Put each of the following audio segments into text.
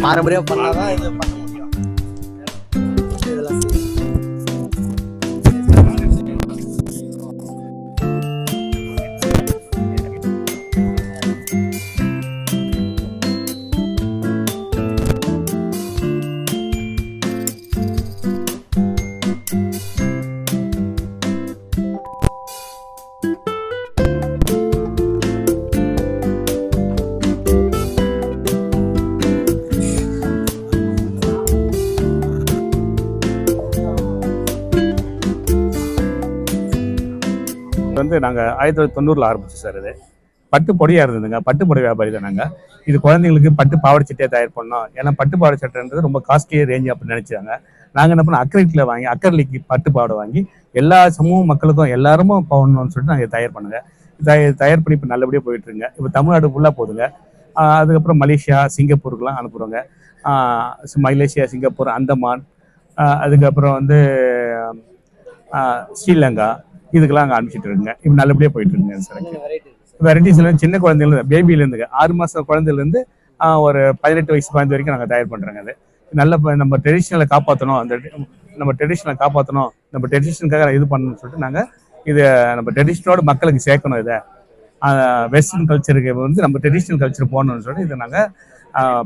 பாரம்பரியம் பண்ணாதான் இது பண்ண முடியும். இதெல்லாம் வந்து நாங்கள் 1990 ஆரம்பிச்சோம் சார். இது பட்டு பொடியாக இருந்ததுங்க. பட்டு பொடி வியாபாரி தான் நாங்கள். இது குழந்தைங்களுக்கு பட்டு பாவாடை சட்டையை தயார் பண்ணோம். ஏன்னா பட்டு பாவாடை சட்டைன்றது ரொம்ப காஸ்ட்லியாக ரேஞ்சு அப்படின்னு நினச்சாங்க. நாங்கள் என்ன பண்ணோம், அக்ரலிக்கில் வாங்கி அக்ரலிக்கு பட்டு பாவாடை வாங்கி எல்லா சமூக மக்களுக்கும் எல்லாருமே போகணும்னு சொல்லிட்டு நாங்கள் தயார் பண்ணுங்க. தயார் பண்ணி இப்போ நல்லபடியாக போயிட்டுருங்க. இப்போ தமிழ்நாடு ஃபுல்லாக போகுதுங்க. அதுக்கப்புறம் மலேசியா, சிங்கப்பூருக்குலாம் அனுப்புகிறோங்க. மலேசியா, சிங்கப்பூர், அந்தமான், அதுக்கப்புறம் வந்து ஸ்ரீலங்கா, இதுக்கெல்லாம் அங்கே அனுப்பிச்சிட்டு இருக்குங்க. இப்போ நல்லபடியாக போயிட்டு இருக்குங்க சார். வெரைட்டிஸ்லாம் சின்ன குழந்தைங்க பேபிலேருந்துங்க 6 மாதம் குழந்தைலேருந்து ஒரு 18 வயசு குழந்தை வரைக்கும் நாங்கள் தயார் பண்ணுறோங்க. அது நல்ல நம்ம ட்ரெடிஷ்னலை காப்பாற்றணும், நம்ம ட்ரெடிஷ்னலுக்காக இது பண்ணணும்னு சொல்லிட்டு நாங்கள் இதை நம்ம ட்ரெடிஷ்னலோட மக்களுக்கு சேர்க்கணும். இதை வெஸ்டர்ன் கல்ச்சருக்கு வந்து நம்ம ட்ரெடிஷ்னல் கல்ச்சர் போகணும்னு சொல்லிட்டு இதை நாங்கள்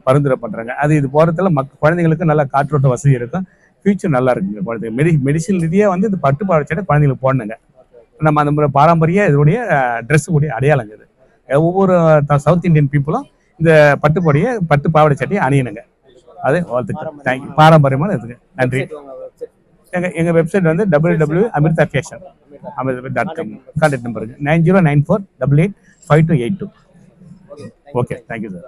பரிந்துரை பண்ணுறோங்க. அது இது போகிறதுல குழந்தைங்களுக்கு நல்லா காற்றோட்ட வசதி இருக்கும். ஃபியூச்சர் நல்லா இருக்குங்க. குழந்தைங்க மெடிசன் ரீதியாக வந்து இந்த பட்டு பாவாடை சட்டை குழந்தைங்களுக்கு போடணுங்க. நம்ம அந்த பாரம்பரிய இதோடைய ட்ரெஸ்ஸுடைய அடையாளங்க இது. ஒவ்வொரு சவுத் இந்தியன் பீப்புளும் இந்த பட்டு பாவாடை சட்டையை அணியணுங்க. அது வாழ்த்துக்கள். தேங்க்யூ. பாரம்பரியமான இதுங்க. நன்றி. எங்கள் வெப்சைட் வந்து www.amirthafashion.com. கான்டாக்ட் நம்பருக்கு 9094885282. Okay, thank you sir.